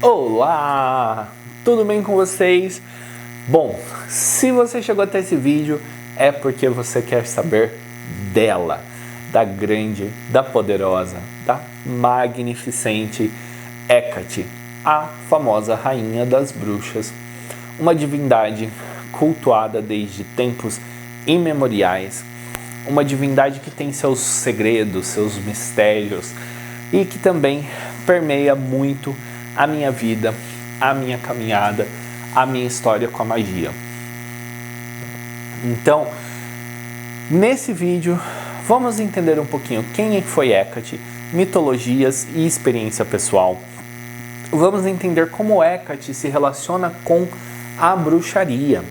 Olá! Tudo bem com vocês? Bom, se você chegou até esse vídeo é porque você quer saber dela, da grande, da poderosa, da magnificente Hecate, a famosa rainha das bruxas, uma divindade cultuada desde tempos imemoriais, uma divindade que tem seus segredos, seus mistérios e que também permeia muito a minha vida, a minha caminhada, a minha história com a magia. Então, nesse vídeo, vamos entender um pouquinho quem foi Hecate, mitologias e experiência pessoal. Vamos entender como Hecate se relaciona com a bruxaria.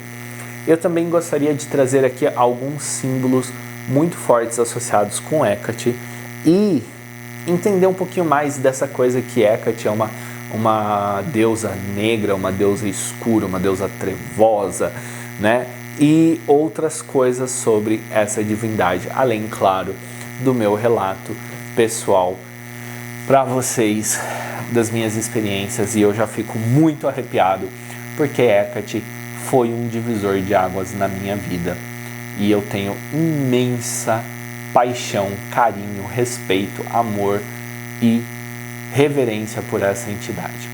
Eu também gostaria de trazer aqui alguns símbolos muito fortes associados com Hecate e entender um pouquinho mais dessa coisa que Hecate é uma deusa negra, uma deusa escura, uma deusa trevosa, né? E outras coisas sobre essa divindade, além, claro, do meu relato pessoal para vocês, das minhas experiências, e eu já fico muito arrepiado, porque Hecate foi um divisor de águas na minha vida, e eu tenho imensa paixão, carinho, respeito, amor e reverência por essa entidade.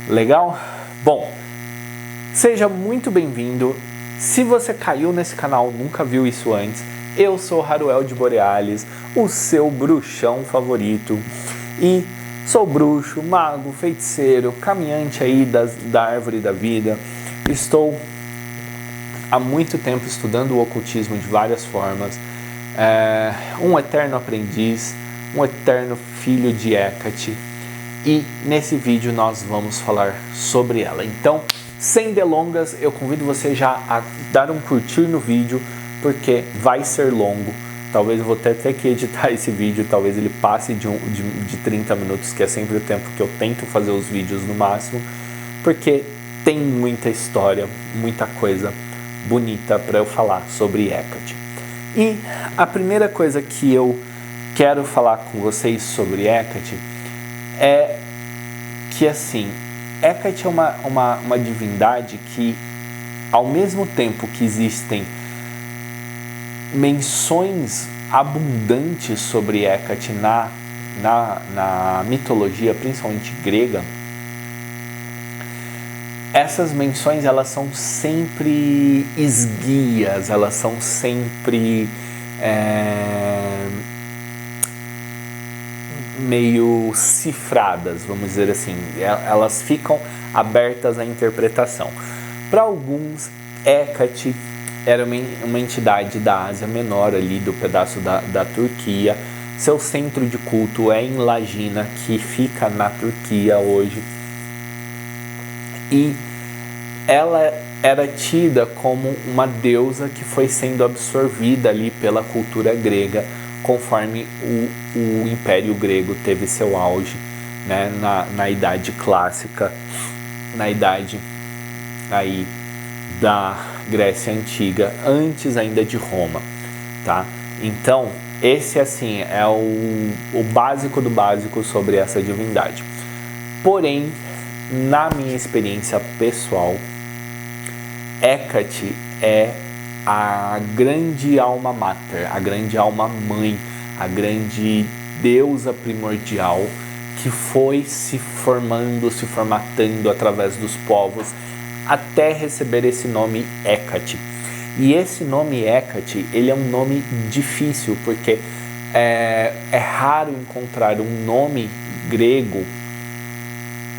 Legal? Bom, seja muito bem-vindo. Se você caiu nesse canal, nunca viu isso antes, eu sou Haruel de Borealis, o seu bruxão favorito, e sou bruxo, mago, feiticeiro, caminhante aí da árvore da vida. Estou há muito tempo estudando o ocultismo de várias formas, um eterno aprendiz, um eterno filho de Hecate, e nesse vídeo nós vamos falar sobre ela. Então, sem delongas, eu convido você já a dar um curtir no vídeo, porque vai ser longo. Talvez eu vou ter que editar esse vídeo, talvez ele passe de 30 minutos, que é sempre o tempo que eu tento fazer os vídeos no máximo, porque tem muita história, muita coisa bonita para eu falar sobre Hecate. E a primeira coisa que eu quero falar com vocês sobre Hecate é que, assim, Hecate é uma divindade que, ao mesmo tempo que existem menções abundantes sobre Hecate na mitologia, principalmente grega, essas menções elas são sempre esguias, elas são sempre meio cifradas, vamos dizer assim, elas ficam abertas à interpretação. Para alguns, Hecate era uma entidade da Ásia Menor, ali do pedaço da Turquia. Seu centro de culto é em Lagina, que fica na Turquia hoje, e ela era tida como uma deusa que foi sendo absorvida ali pela cultura grega, conforme o Império Grego teve seu auge, né, na Idade Clássica, na idade aí da Grécia Antiga, antes ainda de Roma, tá? Então, esse assim é o básico do básico sobre essa divindade. Porém, na minha experiência pessoal, Hecate é a grande alma mater, a grande alma mãe, a grande deusa primordial que foi se formando, se formatando através dos povos até receber esse nome Hecate. E esse nome Hecate, ele é um nome difícil, porque é raro encontrar um nome grego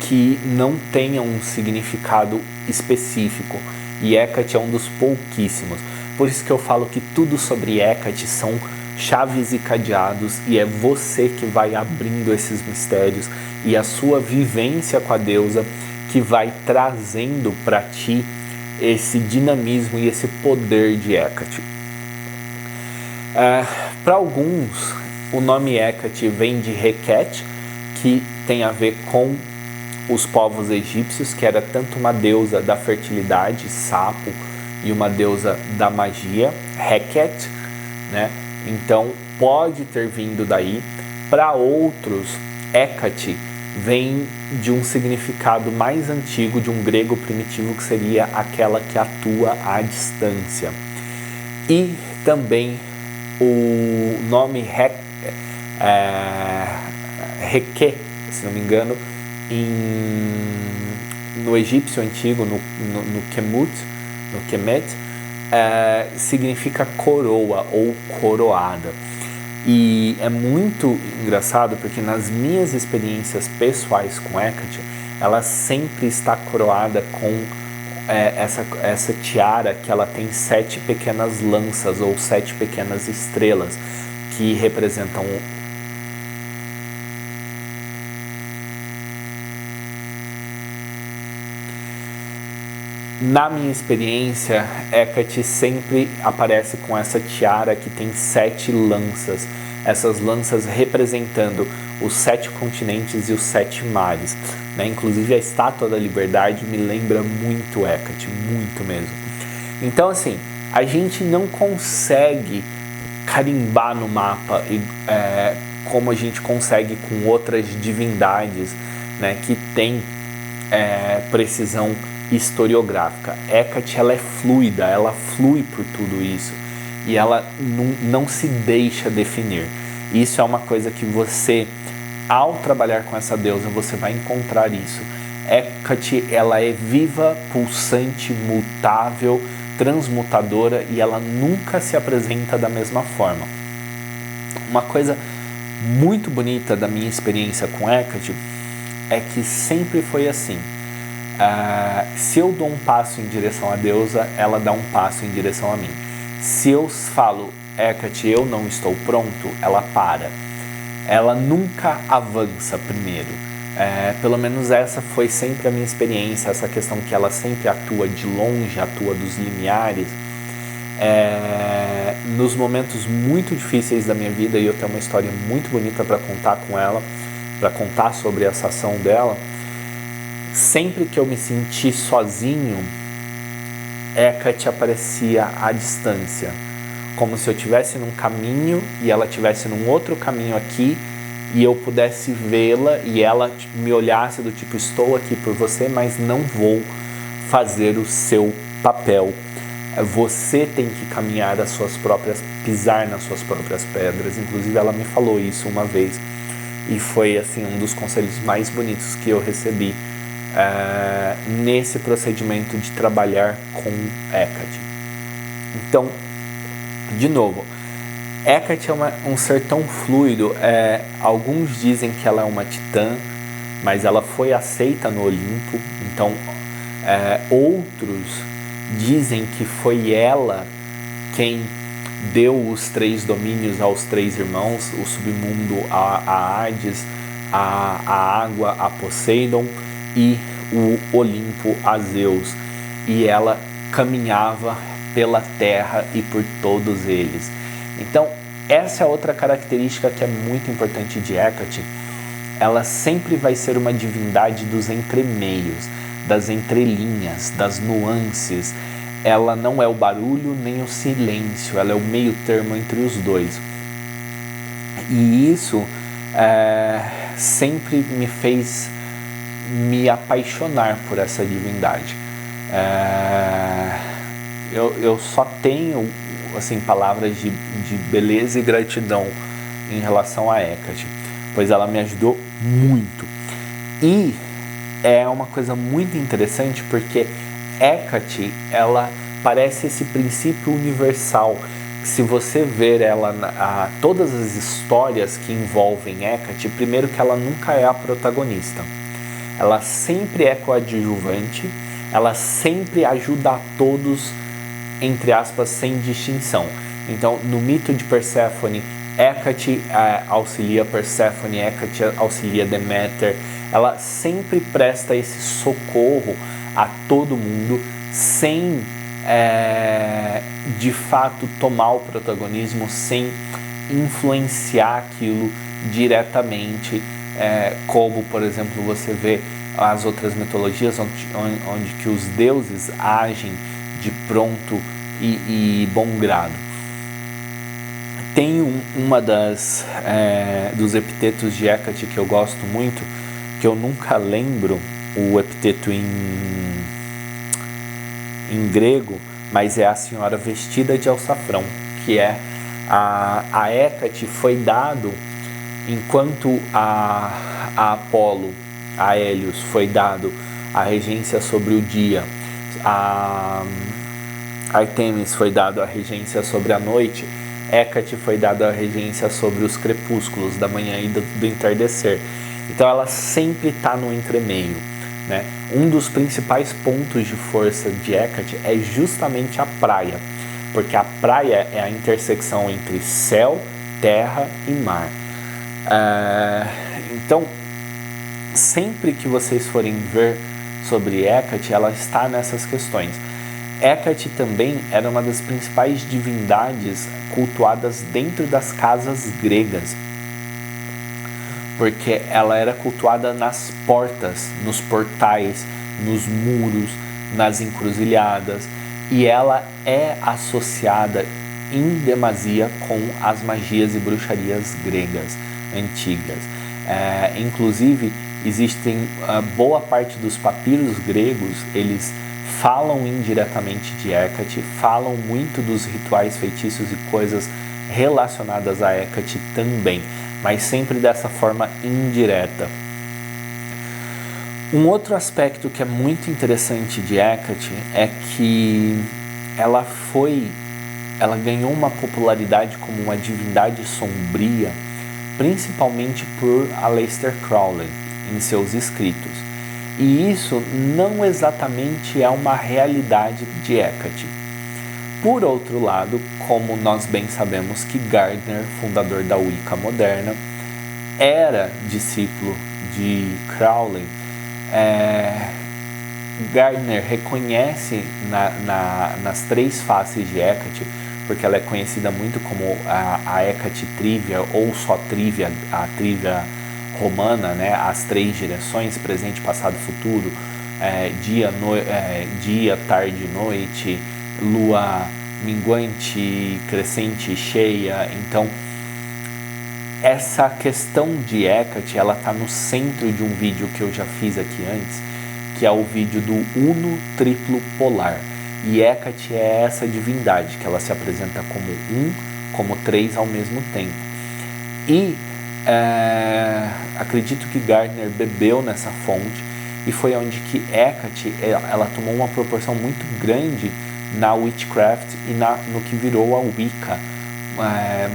que não tenha um significado específico, e Hecate é um dos pouquíssimos. Por isso que eu falo que tudo sobre Hecate são chaves e cadeados, e é você que vai abrindo esses mistérios, e a sua vivência com a deusa que vai trazendo para ti esse dinamismo e esse poder de Hecate. Para alguns, o nome Hecate vem de Requete, que tem a ver com os povos egípcios, que era tanto uma deusa da fertilidade, sapo, e uma deusa da magia, Heket, né? Então pode ter vindo daí. Para outros, Hecate vem de um significado mais antigo, de um grego primitivo, que seria aquela que atua à distância. E também o nome Heke, se não me engano, no egípcio antigo, no Kemet, significa coroa ou coroada. E é muito engraçado porque nas minhas experiências pessoais com Hecate, ela sempre está coroada com essa tiara que ela tem 7 pequenas lanças ou 7 pequenas estrelas que representam Na minha experiência, Hecate sempre aparece com essa tiara que tem 7 lanças, essas lanças representando os 7 continentes e os 7 mares, né? Inclusive a Estátua da Liberdade me lembra muito Hecate, muito mesmo. Então assim, a gente não consegue carimbar no mapa como a gente consegue com outras divindades, né, que tem precisão historiográfica. Hecate, ela é fluida, ela flui por tudo isso e ela não se deixa definir. Isso é uma coisa que você, ao trabalhar com essa deusa, você vai encontrar isso. Hecate, ela é viva, pulsante, mutável, transmutadora e ela nunca se apresenta da mesma forma. Uma coisa muito bonita da minha experiência com Hecate é que sempre foi assim. Se eu dou um passo em direção à deusa, ela dá um passo em direção a mim. Se eu falo, Hecate, eu não estou pronto, ela para. Ela nunca avança primeiro. Pelo menos essa foi sempre a minha experiência, essa questão que ela sempre atua de longe, atua dos limiares. Nos momentos muito difíceis da minha vida, e eu tenho uma história muito bonita para contar com ela, para contar sobre essa ação dela. Sempre que eu me senti sozinho, Hecate aparecia à distância, como se eu estivesse num caminho e ela estivesse num outro caminho aqui e eu pudesse vê-la e ela me olhasse do tipo, estou aqui por você, mas não vou fazer o seu papel. Você tem que caminhar as suas próprias, pisar nas suas próprias pedras. Inclusive ela me falou isso uma vez e foi assim um dos conselhos mais bonitos que eu recebi nesse procedimento de trabalhar com Hecate. Então, de novo, Hecate é um ser tão fluido. Alguns dizem que ela é uma titã, mas ela foi aceita no Olimpo. Então, outros dizem que foi ela quem deu os 3 domínios aos 3 irmãos, o submundo a Hades, a água a Poseidon e o Olimpo a Zeus, e ela caminhava pela terra e por todos eles. Então essa é outra característica que é muito importante de Hecate. Ela sempre vai ser uma divindade dos entremeios, das entrelinhas, das nuances. Ela não é o barulho nem o silêncio, ela é o meio termo entre os dois. E isso sempre me fez me apaixonar por essa divindade. Eu só tenho assim, palavras de beleza e gratidão em relação a Hecate, pois ela me ajudou muito. E é uma coisa muito interessante porque Hecate, ela parece esse princípio universal. Se você ver ela, todas as histórias que envolvem Hecate, primeiro que ela nunca é a protagonista. Ela sempre é coadjuvante, ela sempre ajuda a todos, entre aspas, sem distinção. Então, no mito de Perséfone, Hecate auxilia Perséfone, Hecate auxilia Deméter. Ela sempre presta esse socorro a todo mundo, sem, de fato, tomar o protagonismo, sem influenciar aquilo diretamente, como, por exemplo, você vê as outras mitologias onde que os deuses agem de pronto e bom grado. Tem uma dos epitetos de Hecate que eu gosto muito, que eu nunca lembro o epíteto em grego, mas é a senhora vestida de alçafrão, que é a Hécate foi dado enquanto a Apolo, a Hélios, foi dado a regência sobre o dia, a Artemis foi dado a regência sobre a noite, Hécate foi dado a regência sobre os crepúsculos da manhã e do entardecer. Então ela sempre está no entremeio, né? Um dos principais pontos de força de Hécate é justamente a praia, porque a praia é a intersecção entre céu, terra e mar. Então, sempre que vocês forem ver sobre Hécate, ela está nessas questões. Hécate também era uma das principais divindades cultuadas dentro das casas gregas, porque ela era cultuada nas portas, nos portais, nos muros, nas encruzilhadas, e ela é associada em demasia com as magias e bruxarias gregas antigas. Inclusive, existem boa parte dos papiros gregos, eles falam indiretamente de Hécate, falam muito dos rituais feitiços e coisas relacionadas a Hécate também, mas sempre dessa forma indireta. Um outro aspecto que é muito interessante de Hécate é que ela ganhou uma popularidade como uma divindade sombria, principalmente por Aleister Crowley em seus escritos. E isso não exatamente é uma realidade de Hécate. Por outro lado, como nós bem sabemos que Gardner, fundador da Wicca moderna, era discípulo de Crowley, Gardner reconhece nas três faces de Hécate, porque ela é conhecida muito como a Hécate Trívia, ou só Trívia, a Trívia romana, né? As três direções, presente, passado, futuro, dia, tarde, noite, lua minguante, crescente, cheia. Então, essa questão de Hécate, ela está no centro de um vídeo que eu já fiz aqui antes, que é o vídeo do Uno Triplo Polar. E Hécate é essa divindade, que ela se apresenta como como três ao mesmo tempo. E acredito que Gardner bebeu nessa fonte, e foi onde que Hécate ela tomou uma proporção muito grande na witchcraft e no que virou a Wicca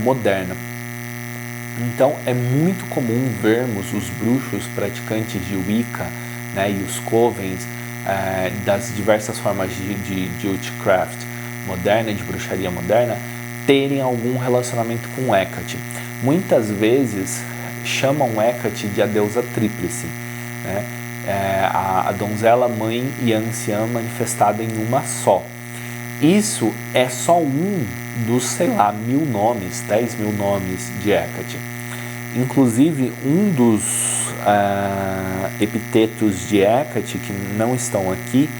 moderna. Então é muito comum vermos os bruxos praticantes de Wicca, né, e os covens das diversas formas de witchcraft moderna, de bruxaria moderna, terem algum relacionamento com Hécate. Muitas vezes chamam Hécate de a deusa tríplice, né? A donzela, mãe e a anciã manifestada em uma só. Isso é só um dos, sei lá, 1000 nomes, 10.000 nomes de Hécate. Inclusive, um dos epitetos de Hécate, que não estão aqui,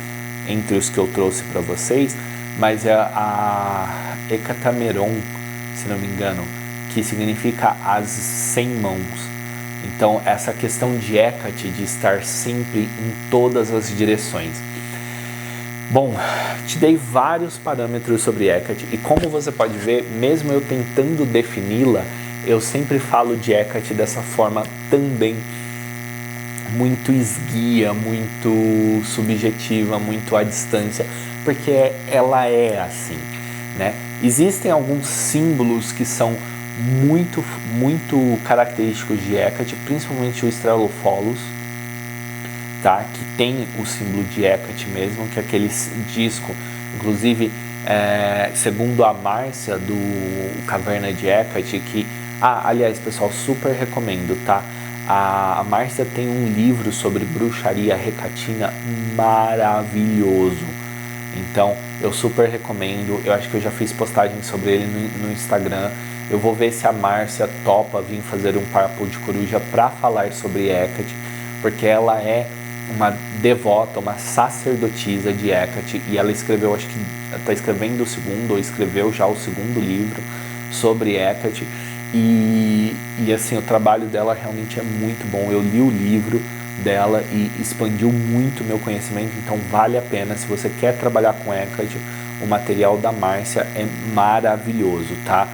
entre os que eu trouxe para vocês, mas é a Hecatameron, se não me engano, que significa as 100 mãos. Então, essa questão de Hécate, de estar sempre em todas as direções. Bom, te dei vários parâmetros sobre Hécate, e como você pode ver, mesmo eu tentando defini-la, eu sempre falo de Hécate dessa forma também muito esguia, muito subjetiva, muito à distância, porque ela é assim, né? Existem alguns símbolos que são muito característicos de Hécate, principalmente o Strelopholos, tá? Que tem o símbolo de Hécate mesmo, que é aquele disco, inclusive, segundo a Márcia do Caverna de Hécate, que, aliás, pessoal, super recomendo, tá? A Márcia tem um livro sobre bruxaria hecatina maravilhoso, então eu super recomendo. Eu acho que eu já fiz postagem sobre ele no Instagram. Eu vou ver se a Márcia topa vir fazer um papo de coruja para falar sobre Hécate, porque ela é uma devota, uma sacerdotisa de Hécate, e ela escreveu, acho que está escrevendo o segundo, ou escreveu já o segundo livro sobre Hécate, e assim, o trabalho dela realmente é muito bom. Eu li o livro, dela e expandiu muito o meu conhecimento, então vale a pena. Se você quer trabalhar com Hecate, o material da Márcia é maravilhoso, tá?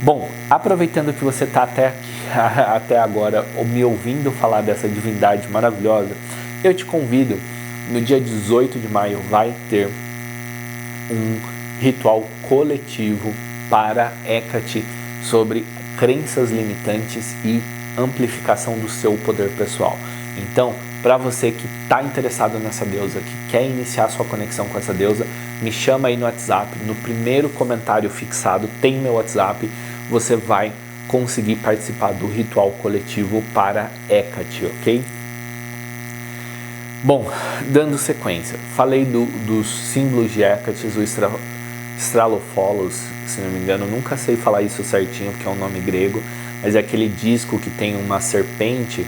Bom, aproveitando que você está até agora me ouvindo falar dessa divindade maravilhosa, eu te convido, no dia 18 de maio vai ter um ritual coletivo para Hecate sobre crenças limitantes e amplificação do seu poder pessoal. Então, para você que está interessado nessa deusa, que quer iniciar sua conexão com essa deusa, me chama aí no WhatsApp, no primeiro comentário fixado tem meu WhatsApp, você vai conseguir participar do ritual coletivo para Hecate, ok? Bom, dando sequência, falei dos símbolos de Hecate, o Stralopholos, se não me engano, nunca sei falar isso certinho porque é um nome grego, mas é aquele disco que tem uma serpente.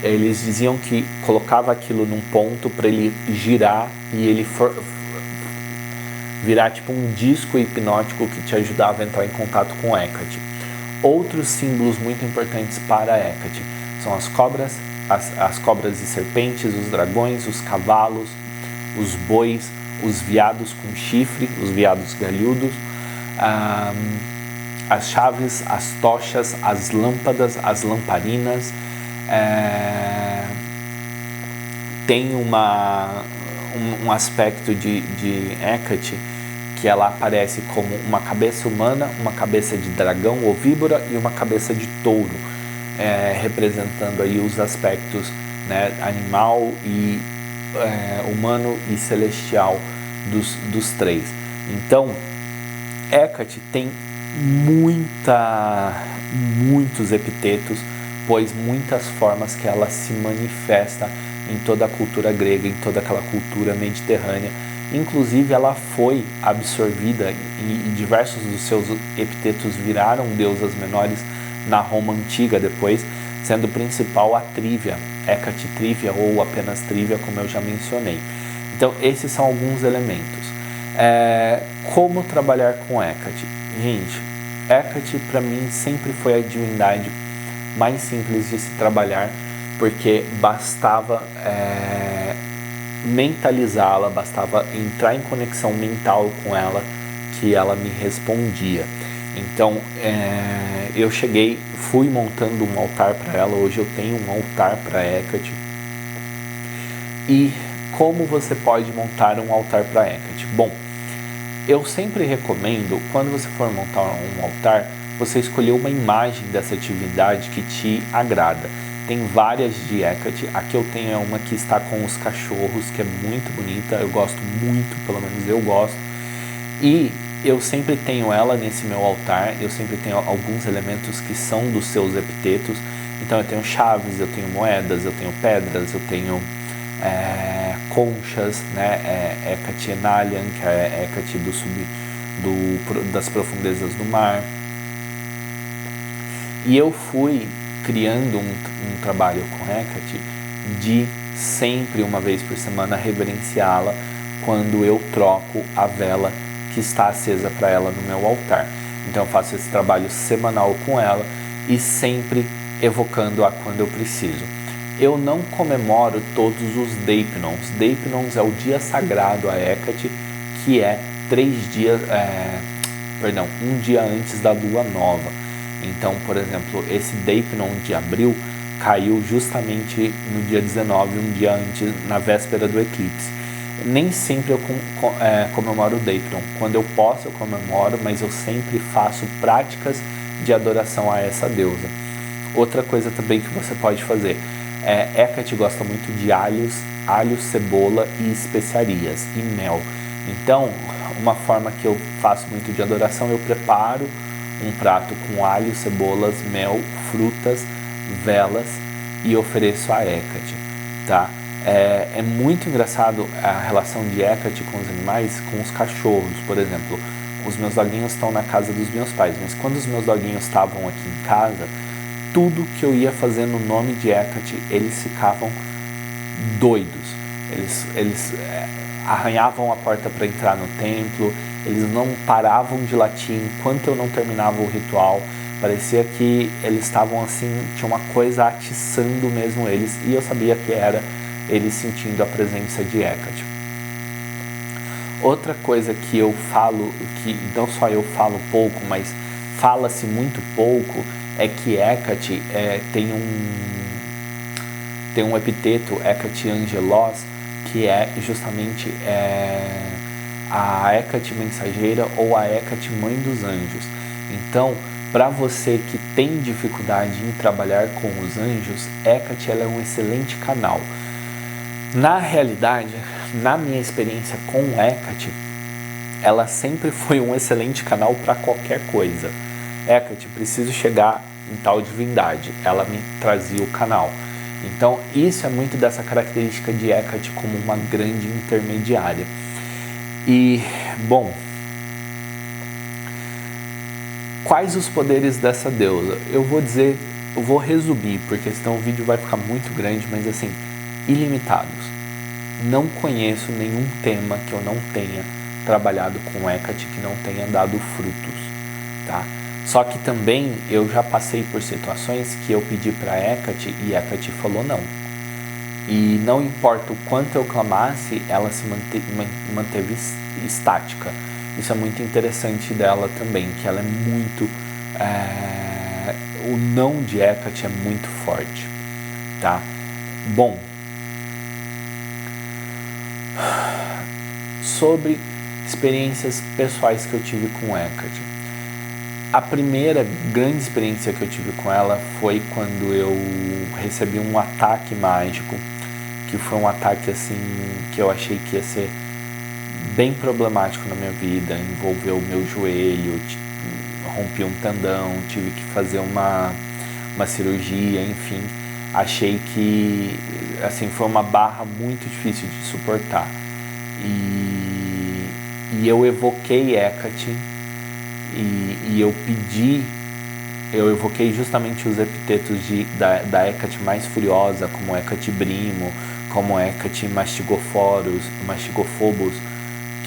Eles diziam que colocava aquilo num ponto para ele girar e ele virar tipo um disco hipnótico que te ajudava a entrar em contato com Hecate. Outros símbolos muito importantes para Hecate são as cobras, as cobras e serpentes, os dragões, os cavalos, os bois, os veados com chifre, os veados galhudos, as chaves, as tochas, as lâmpadas, as lamparinas. Tem um aspecto de Hecate que ela aparece como uma cabeça humana, uma cabeça de dragão ou víbora e uma cabeça de touro, representando aí os aspectos, né, animal e humano e celestial dos três. Então, Hecate tem muitos epitetos, pois muitas formas que ela se manifesta em toda a cultura grega, em toda aquela cultura mediterrânea. Inclusive ela foi absorvida e diversos dos seus epitetos viraram deusas menores na Roma Antiga depois, sendo o principal a Trívia, Hecate Trívia ou apenas Trívia, como eu já mencionei. Então esses são alguns elementos. Como trabalhar com Hecate? Gente, Hecate para mim sempre foi a divindade mais simples de se trabalhar, porque bastava mentalizá-la, bastava entrar em conexão mental com ela, que ela me respondia. Então eu fui montando um altar para ela. Hoje eu tenho um altar para Hecate. E como você pode montar um altar para Hecate? Bom, eu sempre recomendo, quando você for montar um altar, você escolher uma imagem dessa atividade que te agrada. Tem várias de Hecate, aqui eu tenho uma que está com os cachorros, que é muito bonita, eu gosto muito, pelo menos eu gosto. E eu sempre tenho ela nesse meu altar, eu sempre tenho alguns elementos que são dos seus epitetos. Então eu tenho chaves, eu tenho moedas, eu tenho pedras, eu tenho conchas, né? Hecate Enalian, que é Hecate das profundezas do mar. E eu fui criando um trabalho com Hecate de sempre, uma vez por semana, reverenciá-la quando eu troco a vela que está acesa para ela no meu altar. Então eu faço esse trabalho semanal com ela e sempre evocando-a quando eu preciso. Eu não comemoro todos os Deipnons. Deipnons é o dia sagrado a Hecate, que é um dia antes da lua nova. Então, por exemplo, esse Deipnon de abril caiu justamente no dia 19, um dia antes, na véspera do eclipse. Nem sempre eu comemoro o Deipnon. Quando eu posso, eu comemoro, mas eu sempre faço práticas de adoração a essa deusa. Outra coisa também que você pode fazer Hecate gosta muito de alho, cebola e especiarias e mel. Então, uma forma que eu faço muito de adoração, eu preparo um prato com alho, cebolas, mel, frutas, velas e ofereço a Hecate, tá? É muito engraçado a relação de Hecate com os animais, com os cachorros, por exemplo. Os meus doguinhos estão na casa dos meus pais, mas quando os meus doguinhos estavam aqui em casa, tudo que eu ia fazer no nome de Hecate, eles ficavam doidos. Eles arranhavam a porta para entrar no templo, eles não paravam de latir enquanto eu não terminava o ritual, Parecia que eles estavam assim, tinha uma coisa atiçando mesmo eles, e eu sabia que era eles sentindo a presença de Hecate. Outra coisa que eu falo, que não só eu falo pouco, mas fala-se muito pouco, é que Hecate tem um epíteto, Hecate Angelos, que é justamente a Hecate mensageira ou a Hecate mãe dos anjos. Então, para você que tem dificuldade em trabalhar com os anjos, Hecate ela é um excelente canal. Na realidade, na minha experiência com Hecate, ela sempre foi um excelente canal para qualquer coisa. Hecate, preciso chegar em tal divindade, ela me trazia o canal. Então, isso é muito dessa característica de Hecate como uma grande intermediária. E, bom, quais os poderes dessa deusa? Eu vou resumir, porque senão o vídeo vai ficar muito grande, mas assim, ilimitados. Não conheço nenhum tema que eu não tenha trabalhado com Hecate que não tenha dado frutos, tá? Só que também eu já passei por situações que eu pedi para Hecate e Hecate falou não. E não importa o quanto eu clamasse, ela se manteve estática. Isso é muito interessante dela também, que ela é muito... o não de Hecate é muito forte, tá? Bom, sobre experiências pessoais que eu tive com Hecate. A primeira grande experiência que eu tive com ela foi quando eu recebi um ataque mágico, que foi um ataque assim que eu achei que ia ser bem problemático na minha vida, envolveu o meu joelho, rompi um tendão, tive que fazer uma cirurgia, enfim, achei que assim foi uma barra muito difícil de suportar. E eu evoquei Hecate e eu evoquei justamente os epítetos da Hecate mais furiosa, como Hecate Brimo, como Hecate Mastigofobos,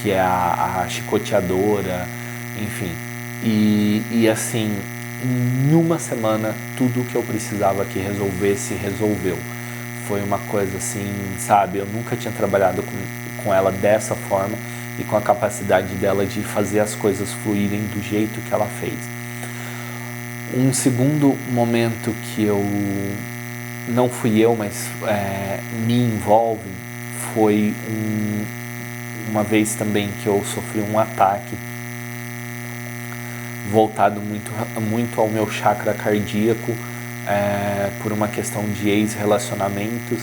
que é a chicoteadora, enfim. E assim, em uma semana, tudo o que eu precisava que resolvesse, resolveu. Foi uma coisa assim, sabe, eu nunca tinha trabalhado com ela dessa forma e com a capacidade dela de fazer as coisas fluírem do jeito que ela fez. Um segundo momento que eu, não fui eu, mas me envolve, foi uma vez também que eu sofri um ataque voltado muito ao meu chakra cardíaco, por uma questão de ex-relacionamentos,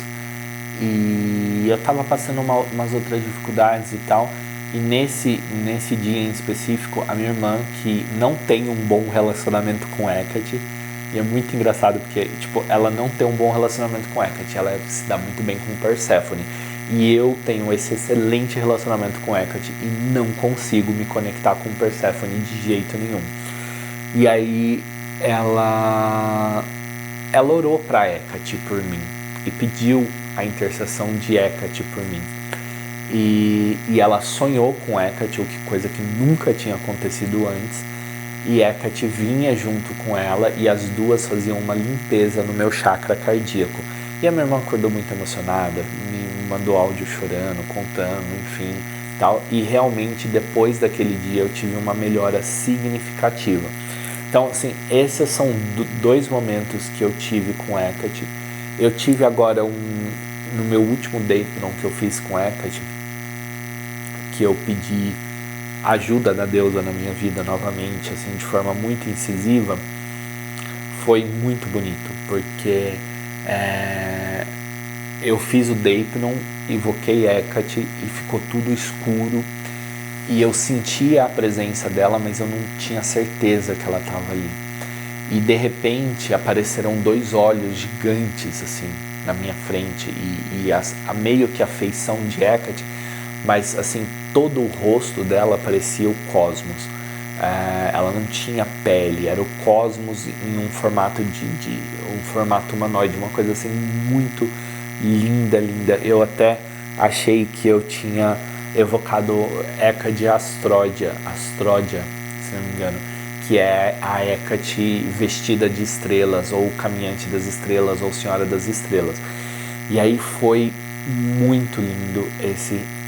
e eu estava passando umas outras dificuldades e tal, e nesse dia em específico, a minha irmã, que não tem um bom relacionamento com Hecate, e é muito engraçado porque tipo, ela não tem um bom relacionamento com Hecate, ela se dá muito bem com Perséfone, e eu tenho esse excelente relacionamento com Hecate e não consigo me conectar com Perséfone de jeito nenhum. E aí ela orou para Hecate por mim e pediu a intercessão de Hecate por mim. E ela sonhou com Hecate, coisa que nunca tinha acontecido antes, e Hecate vinha junto com ela e as duas faziam uma limpeza no meu chakra cardíaco. E a minha irmã acordou muito emocionada, me mandou áudio chorando, contando, enfim, tal. E realmente depois daquele dia eu tive uma melhora significativa. Então, assim, esses são dois momentos que eu tive com Hecate. Eu tive agora no meu último Daytron que eu fiz com Hecate, que eu pedi ajuda da deusa na minha vida novamente, assim, de forma muito incisiva, foi muito bonito, porque eu fiz o Daytron, invoquei Hecate e ficou tudo escuro, e eu sentia a presença dela, mas eu não tinha certeza que ela estava ali. E de repente apareceram dois olhos gigantes assim na minha frente, e meio que a feição de Hecate, mas assim, todo o rosto dela parecia o cosmos. Ela não tinha pele, era o cosmos em um formato um formato humanoide, uma coisa assim muito linda, linda. Eu até achei que eu tinha evocado Hecate Astródia, se não me engano, que é a Hecate vestida de estrelas, ou Caminhante das Estrelas, ou Senhora das Estrelas. E aí foi muito lindo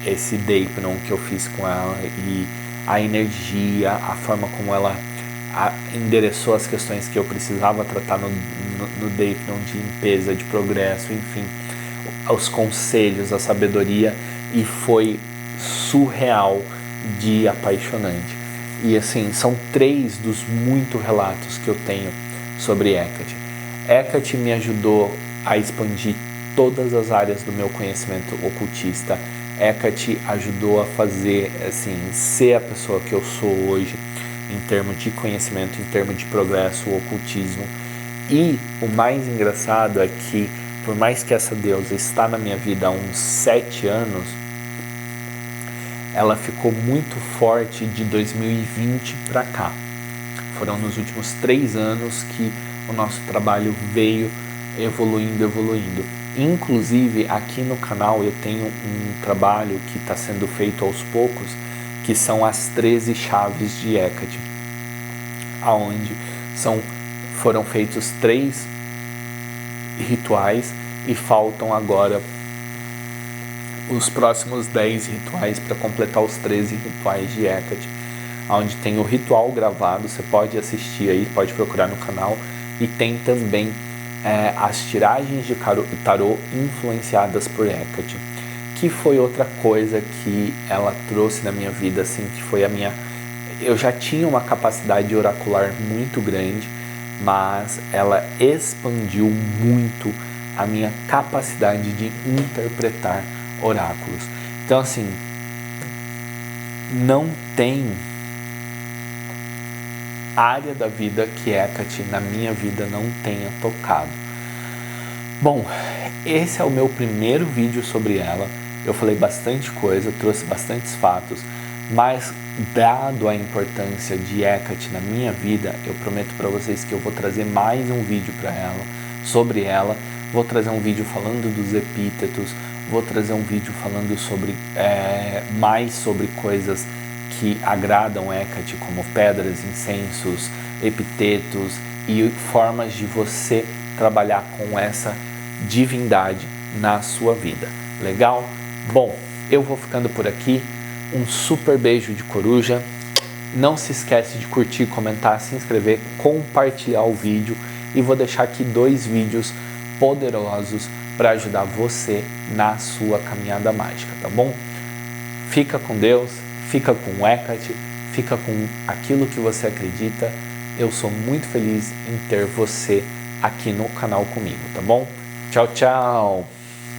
esse Deipnon que eu fiz com ela, e a energia, a forma como ela endereçou as questões que eu precisava tratar no Deipnon, de limpeza, de progresso, enfim, os conselhos, a sabedoria, e foi surreal de apaixonante. E assim, são 3 dos muitos relatos que eu tenho sobre Hecate. Hecate me ajudou a expandir todas as áreas do meu conhecimento ocultista. Hecate ajudou a fazer, assim, ser a pessoa que eu sou hoje, em termos de conhecimento, em termos de progresso, o ocultismo. E o mais engraçado é que, por mais que essa deusa está na minha vida há uns 7 anos, ela ficou muito forte de 2020 para cá. Foram nos últimos 3 anos que o nosso trabalho veio evoluindo. Inclusive, aqui no canal eu tenho um trabalho que está sendo feito aos poucos, que são as 13 chaves de Hecate, aonde foram feitos 3 rituais e faltam agora os próximos 10 rituais para completar os 13 rituais de Hecate, onde tem o ritual gravado, você pode assistir aí, pode procurar no canal, e tem também as tiragens de tarô influenciadas por Hecate, que foi outra coisa que ela trouxe na minha vida, assim, que foi eu já tinha uma capacidade oracular muito grande, mas ela expandiu muito a minha capacidade de interpretar oráculos. Então, assim, não tem área da vida que Hecate na minha vida não tenha tocado. Bom, esse é o meu primeiro vídeo sobre ela. Eu falei bastante coisa, trouxe bastantes fatos, mas dado a importância de Hecate na minha vida, eu prometo para vocês que eu vou trazer mais um vídeo sobre ela, vou trazer um vídeo falando dos epítetos, vou trazer um vídeo falando mais sobre coisas que agradam Hecate, como pedras, incensos, epitetos e formas de você trabalhar com essa divindade na sua vida. Legal? Bom, eu vou ficando por aqui. Um super beijo de coruja. Não se esquece de curtir, comentar, se inscrever, compartilhar o vídeo, e vou deixar aqui 2 vídeos poderosos para ajudar você na sua caminhada mágica, tá bom? Fica com Deus, fica com Hecate, fica com aquilo que você acredita. Eu sou muito feliz em ter você aqui no canal comigo, tá bom? Tchau, tchau!